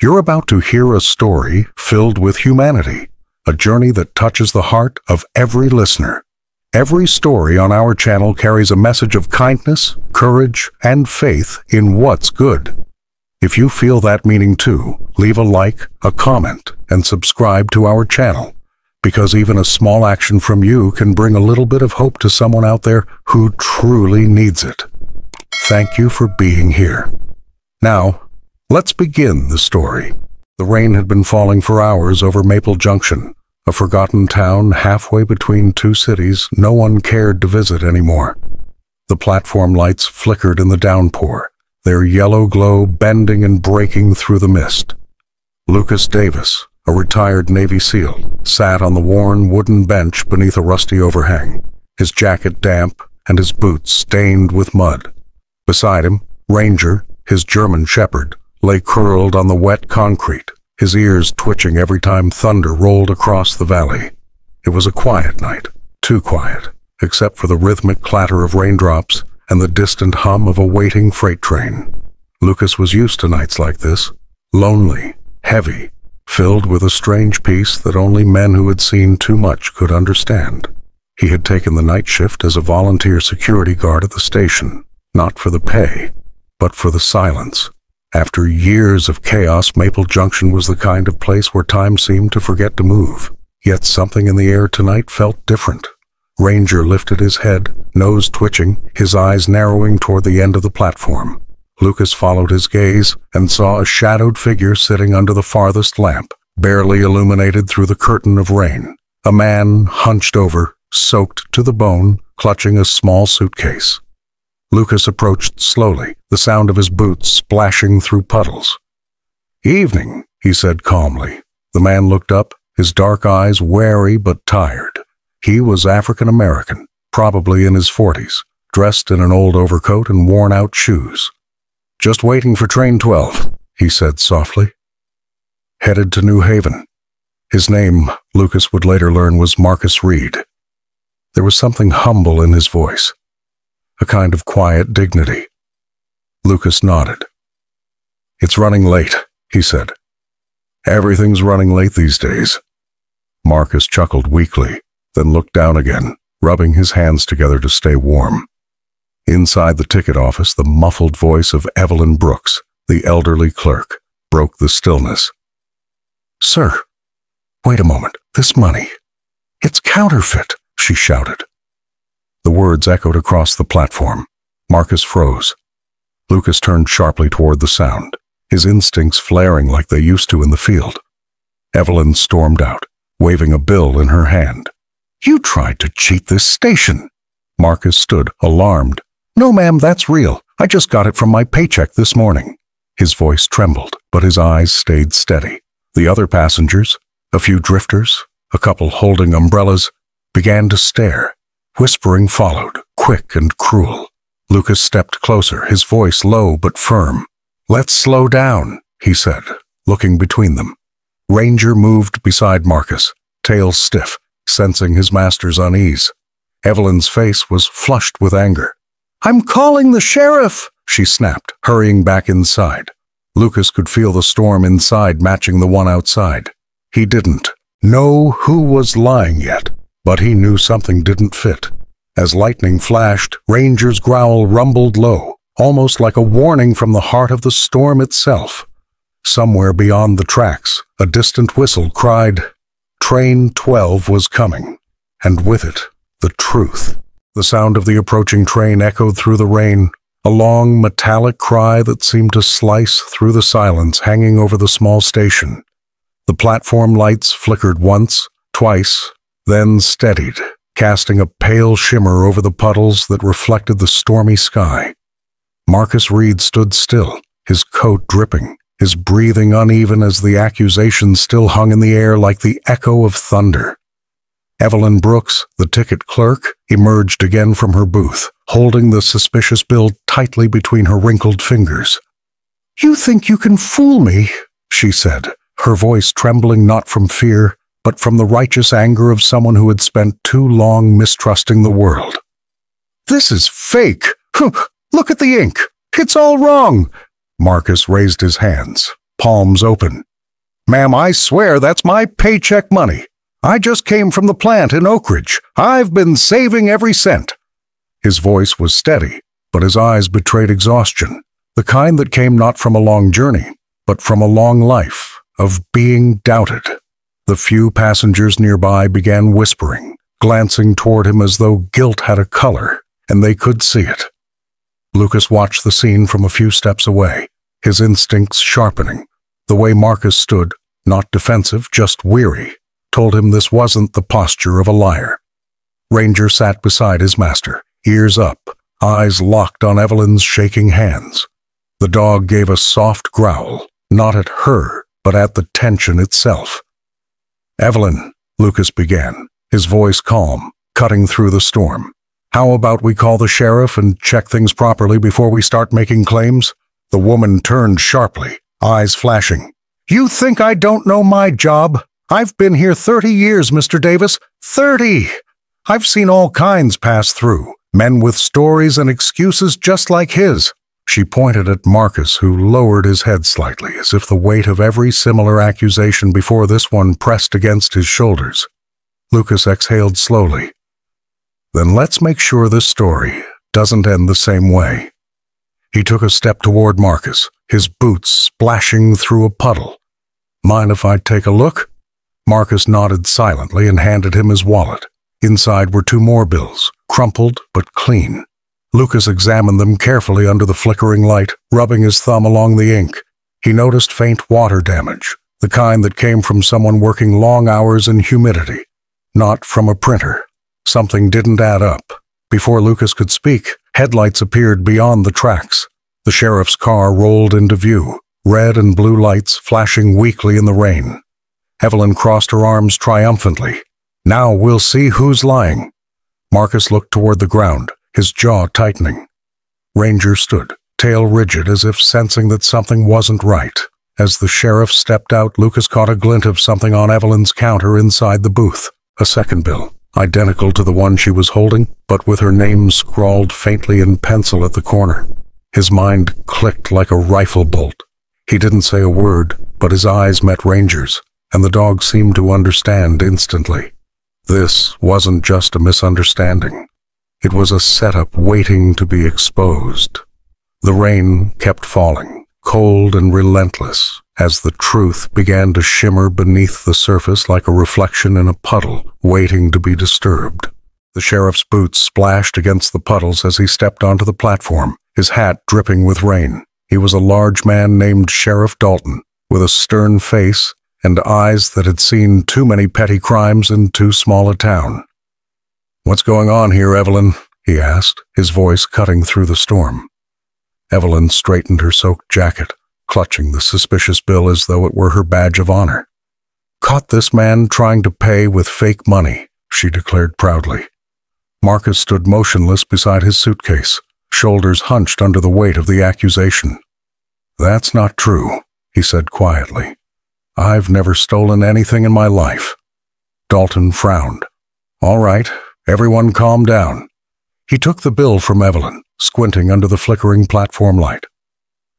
You're about to hear a story filled with humanity, a journey that touches the heart of every listener. Every story on our channel carries a message of kindness, courage, and faith in what's good. If you feel that meaning too, leave a like, a comment, and subscribe to our channel, because even a small action from you can bring a little bit of hope to someone out there who truly needs it. Thank you for being here. Now, let's begin the story. The rain had been falling for hours over Maple Junction, a forgotten town halfway between two cities no one cared to visit anymore. The platform lights flickered in the downpour, their yellow glow bending and breaking through the mist. Lucas Davis, a retired Navy SEAL, sat on the worn wooden bench beneath a rusty overhang, his jacket damp and his boots stained with mud. Beside him, Ranger, his German shepherd, lay curled on the wet concrete, his ears twitching every time thunder rolled across the valley. It was a quiet night, too quiet, except for the rhythmic clatter of raindrops and the distant hum of a waiting freight train. Lucas was used to nights like this, lonely, heavy, filled with a strange peace that only men who had seen too much could understand. He had taken the night shift as a volunteer security guard at the station, not for the pay, but for the silence. After years of chaos, Maple Junction was the kind of place where time seemed to forget to move. Yet something in the air tonight felt different. Ranger lifted his head, nose twitching, his eyes narrowing toward the end of the platform. Lucas followed his gaze and saw a shadowed figure sitting under the farthest lamp, barely illuminated through the curtain of rain. A man hunched over, soaked to the bone, clutching a small suitcase. Lucas approached slowly, the sound of his boots splashing through puddles. "Evening," he said calmly. The man looked up, his dark eyes wary but tired. He was African American, probably in his 40s, dressed in an old overcoat and worn-out shoes. "Just waiting for train 12, he said softly. Headed to New Haven. His name, Lucas would later learn, was Marcus Reed. There was something humble in his voice, a kind of quiet dignity. Lucas nodded. "It's running late," he said. "Everything's running late these days." Marcus chuckled weakly, then looked down again, rubbing his hands together to stay warm. Inside the ticket office, the muffled voice of Evelyn Brooks, the elderly clerk, broke the stillness. "Sir, wait a moment. This money. It's counterfeit," she shouted. The words echoed across the platform. Marcus froze. Lucas turned sharply toward the sound, his instincts flaring like they used to in the field. Evelyn stormed out, waving a bill in her hand. "You tried to cheat this station." Marcus stood, alarmed. "No, ma'am, that's real. I just got it from my paycheck this morning." His voice trembled, but his eyes stayed steady. The other passengers, a few drifters, a couple holding umbrellas, began to stare. Whispering followed, quick and cruel. Lucas stepped closer, his voice low but firm. "Let's slow down," he said, looking between them. Ranger moved beside Marcus, tail stiff, sensing his master's unease. Evelyn's face was flushed with anger. "I'm calling the sheriff," she snapped, hurrying back inside. Lucas could feel the storm inside matching the one outside. He didn't know who was lying yet, but he knew something didn't fit. As lightning flashed, Ranger's growl rumbled low, almost like a warning from the heart of the storm itself. Somewhere beyond the tracks, a distant whistle cried, Train 12 was coming, and with it, the truth. The sound of the approaching train echoed through the rain, a long metallic cry that seemed to slice through the silence hanging over the small station. The platform lights flickered once, twice, then steadied, casting a pale shimmer over the puddles that reflected the stormy sky. Marcus Reed stood still, his coat dripping, his breathing uneven as the accusation still hung in the air like the echo of thunder. Evelyn Brooks, the ticket clerk, emerged again from her booth, holding the suspicious bill tightly between her wrinkled fingers. "You think you can fool me," she said, her voice trembling not from fear, but from the righteous anger of someone who had spent too long mistrusting the world. "This is fake. Look at the ink. It's all wrong." Marcus raised his hands. palms open. "Ma'am, I swear that's my paycheck money. I just came from the plant in Oak Ridge. I've been saving every cent." His voice was steady, but his eyes betrayed exhaustion, the kind that came not from a long journey, but from a long life of being doubted. The few passengers nearby began whispering, glancing toward him as though guilt had a color, and they could see it. Lucas watched the scene from a few steps away, his instincts sharpening. The way Marcus stood, not defensive, just weary, told him this wasn't the posture of a liar. Ranger sat beside his master, ears up, eyes locked on Evelyn's shaking hands. The dog gave a soft growl, not at her, but at the tension itself. "Evelyn," Lucas began, his voice calm, cutting through the storm. "How about we call the sheriff and check things properly before we start making claims?" The woman turned sharply, eyes flashing. "You think I don't know my job? I've been here 30 years, Mr. Davis. 30! I've seen all kinds pass through, men with stories and excuses just like his." She pointed at Marcus, who lowered his head slightly, as if the weight of every similar accusation before this one pressed against his shoulders. Lucas exhaled slowly. "Then let's make sure this story doesn't end the same way." He took a step toward Marcus, his boots splashing through a puddle. "Mind if I take a look?" Marcus nodded silently and handed him his wallet. Inside were 2 more bills, crumpled but clean. Lucas examined them carefully under the flickering light, rubbing his thumb along the ink. He noticed faint water damage, the kind that came from someone working long hours in humidity, not from a printer. Something didn't add up. Before Lucas could speak, headlights appeared beyond the tracks. The sheriff's car rolled into view, red and blue lights flashing weakly in the rain. Evelyn crossed her arms triumphantly. "Now we'll see who's lying." Marcus looked toward the ground, his jaw tightening. Ranger stood, tail rigid as if sensing that something wasn't right. As the sheriff stepped out, Lucas caught a glint of something on Evelyn's counter inside the booth. A second bill, identical to the one she was holding, but with her name scrawled faintly in pencil at the corner. His mind clicked like a rifle bolt. He didn't say a word, but his eyes met Ranger's, and the dog seemed to understand instantly. This wasn't just a misunderstanding. It was a setup waiting to be exposed. The rain kept falling, cold and relentless, as the truth began to shimmer beneath the surface like a reflection in a puddle, waiting to be disturbed. The sheriff's boots splashed against the puddles as he stepped onto the platform, his hat dripping with rain. He was a large man named Sheriff Dalton, with a stern face and eyes that had seen too many petty crimes in too small a town. "What's going on here, Evelyn?" he asked, his voice cutting through the storm. Evelyn straightened her soaked jacket, clutching the suspicious bill as though it were her badge of honor. "Caught this man trying to pay with fake money," she declared proudly. Marcus stood motionless beside his suitcase, shoulders hunched under the weight of the accusation. "That's not true," he said quietly. "I've never stolen anything in my life." Dalton frowned. "All right, everyone calm down." He took the bill from Evelyn, squinting under the flickering platform light.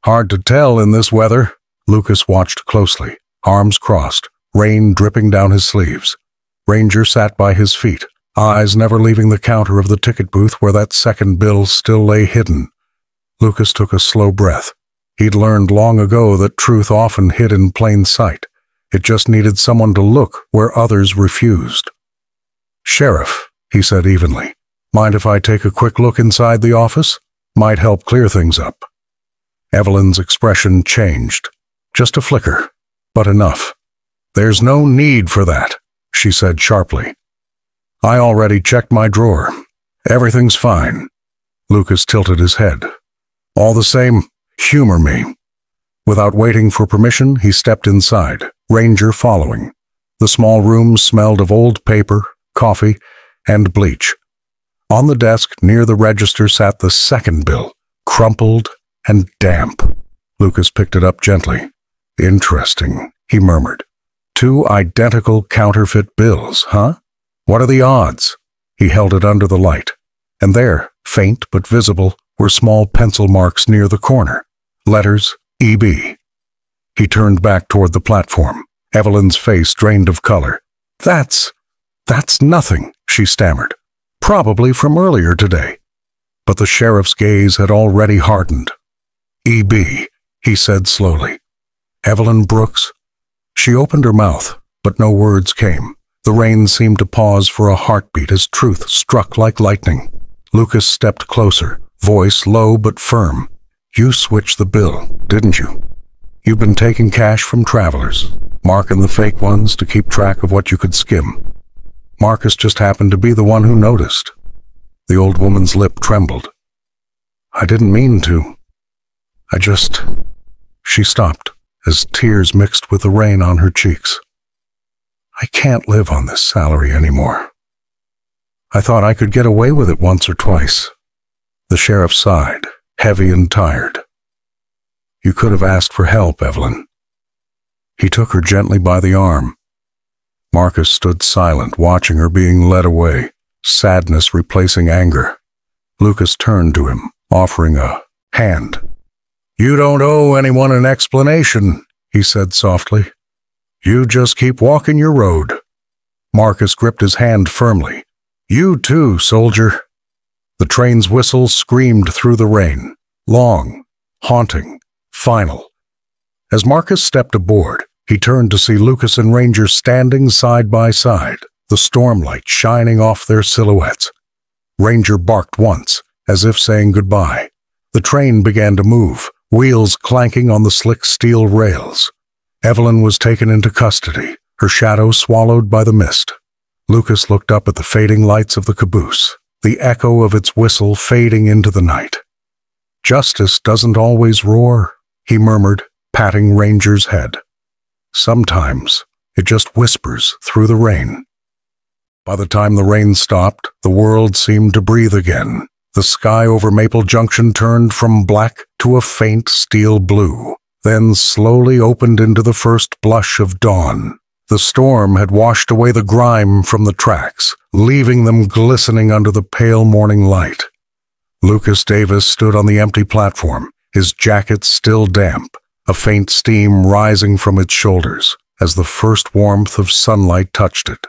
"Hard to tell in this weather." Lucas watched closely, arms crossed, rain dripping down his sleeves. Ranger sat by his feet, eyes never leaving the counter of the ticket booth where that second bill still lay hidden. Lucas took a slow breath. He'd learned long ago that truth often hid in plain sight. It just needed someone to look where others refused. "Sheriff," he said evenly, "mind if I take a quick look inside the office? Might help clear things up." Evelyn's expression changed. Just a flicker, but enough. "There's no need for that," she said sharply. "I already checked my drawer. Everything's fine." Lucas tilted his head. "All the same, humor me." Without waiting for permission, he stepped inside, Ranger following. The small room smelled of old paper, coffee, and bleach. On the desk near the register sat the second bill, crumpled and damp. Lucas picked it up gently. "Interesting," he murmured. "2 identical counterfeit bills, huh? What are the odds?" He held it under the light, and there, faint but visible, were small pencil marks near the corner. Letters E.B. He turned back toward the platform, Evelyn's face drained of color. That's nothing, she stammered. Probably from earlier today. But the sheriff's gaze had already hardened. E.B., he said slowly. Evelyn Brooks? She opened her mouth, but no words came. The rain seemed to pause for a heartbeat as truth struck like lightning. Lucas stepped closer, voice low but firm. You switched the bill, didn't you? You've been taking cash from travelers, marking the fake ones to keep track of what you could skim. Marcus just happened to be the one who noticed. The old woman's lip trembled. I didn't mean to. She stopped as tears mixed with the rain on her cheeks. I can't live on this salary anymore. I thought I could get away with it once or twice. The sheriff sighed, heavy and tired. You could have asked for help, Evelyn. He took her gently by the arm. Marcus stood silent, watching her being led away, sadness replacing anger. Lucas turned to him, offering a hand. You don't owe anyone an explanation, he said softly. You just keep walking your road. Marcus gripped his hand firmly. You too, soldier. The train's whistle screamed through the rain, long, haunting, final. As Marcus stepped aboard, he turned to see Lucas and Ranger standing side by side, the stormlight shining off their silhouettes. Ranger barked once, as if saying goodbye. The train began to move, wheels clanking on the slick steel rails. Evelyn was taken into custody, her shadow swallowed by the mist. Lucas looked up at the fading lights of the caboose, the echo of its whistle fading into the night. Justice doesn't always roar, he murmured, patting Ranger's head. Sometimes it just whispers through the rain. By the time the rain stopped, the world seemed to breathe again. The sky over Maple Junction turned from black to a faint steel blue, then slowly opened into the first blush of dawn. The storm had washed away the grime from the tracks, leaving them glistening under the pale morning light. Lucas Davis stood on the empty platform, his jacket still damp, a faint steam rising from its shoulders as the first warmth of sunlight touched it.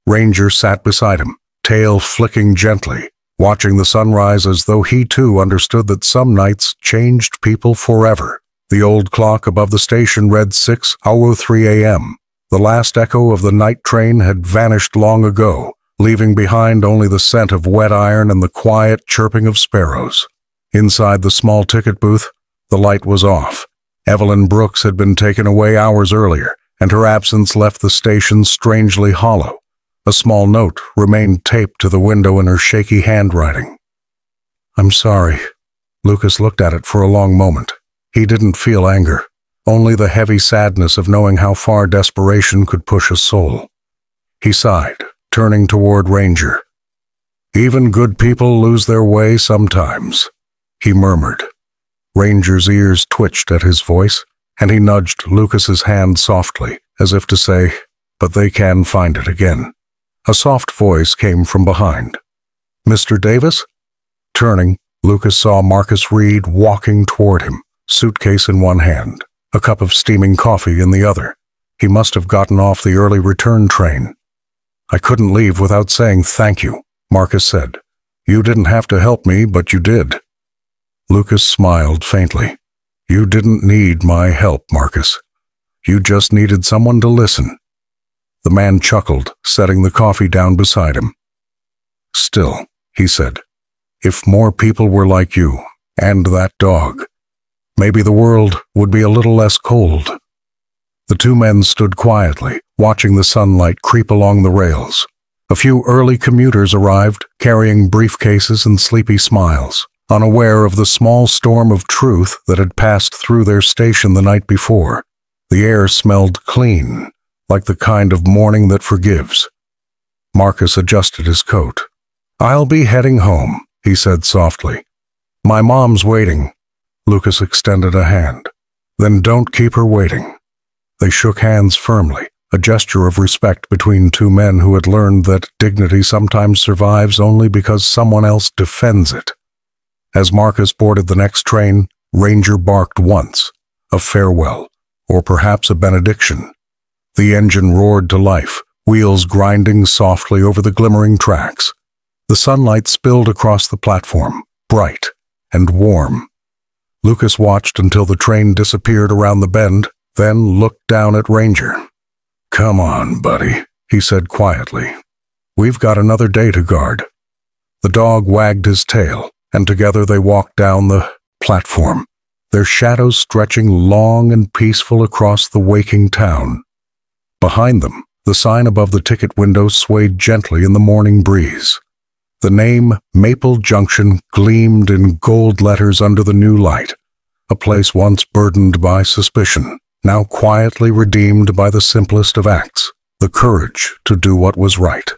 Ranger sat beside him, tail flicking gently, watching the sunrise as though he too understood that some nights changed people forever. The old clock above the station read 6:03 a.m. The last echo of the night train had vanished long ago, leaving behind only the scent of wet iron and the quiet chirping of sparrows. Inside the small ticket booth, the light was off. Evelyn Brooks had been taken away hours earlier, and her absence left the station strangely hollow. A small note remained taped to the window in her shaky handwriting. I'm sorry. Lucas looked at it for a long moment. He didn't feel anger, only the heavy sadness of knowing how far desperation could push a soul. He sighed, turning toward Ranger. Even good people lose their way sometimes, he murmured. Ranger's ears twitched at his voice, and he nudged Lucas's hand softly, as if to say, but they can find it again. A soft voice came from behind. Mr. Davis? Turning, Lucas saw Marcus Reed walking toward him, suitcase in one hand, a cup of steaming coffee in the other. He must have gotten off the early return train. I couldn't leave without saying thank you, Marcus said. You didn't have to help me, but you did. Lucas smiled faintly. You didn't need my help, Marcus. You just needed someone to listen. The man chuckled, setting the coffee down beside him. Still, he said, if more people were like you, and that dog, maybe the world would be a little less cold. The two men stood quietly, watching the sunlight creep along the rails. A few early commuters arrived, carrying briefcases and sleepy smiles, unaware of the small storm of truth that had passed through their station the night before. The air smelled clean, like the kind of morning that forgives. Marcus adjusted his coat. I'll be heading home, he said softly. My mom's waiting. Lucas extended a hand. Then don't keep her waiting. They shook hands firmly, a gesture of respect between two men who had learned that dignity sometimes survives only because someone else defends it. As Marcus boarded the next train, Ranger barked once, a farewell, or perhaps a benediction. The engine roared to life, wheels grinding softly over the glimmering tracks. The sunlight spilled across the platform, bright and warm. Lucas watched until the train disappeared around the bend, then looked down at Ranger. "Come on, buddy," he said quietly. "We've got another day to guard." The dog wagged his tail, and together they walked down the platform, their shadows stretching long and peaceful across the waking town. Behind them, the sign above the ticket window swayed gently in the morning breeze. The name Maple Junction gleamed in gold letters under the new light, a place once burdened by suspicion, now quietly redeemed by the simplest of acts, the courage to do what was right.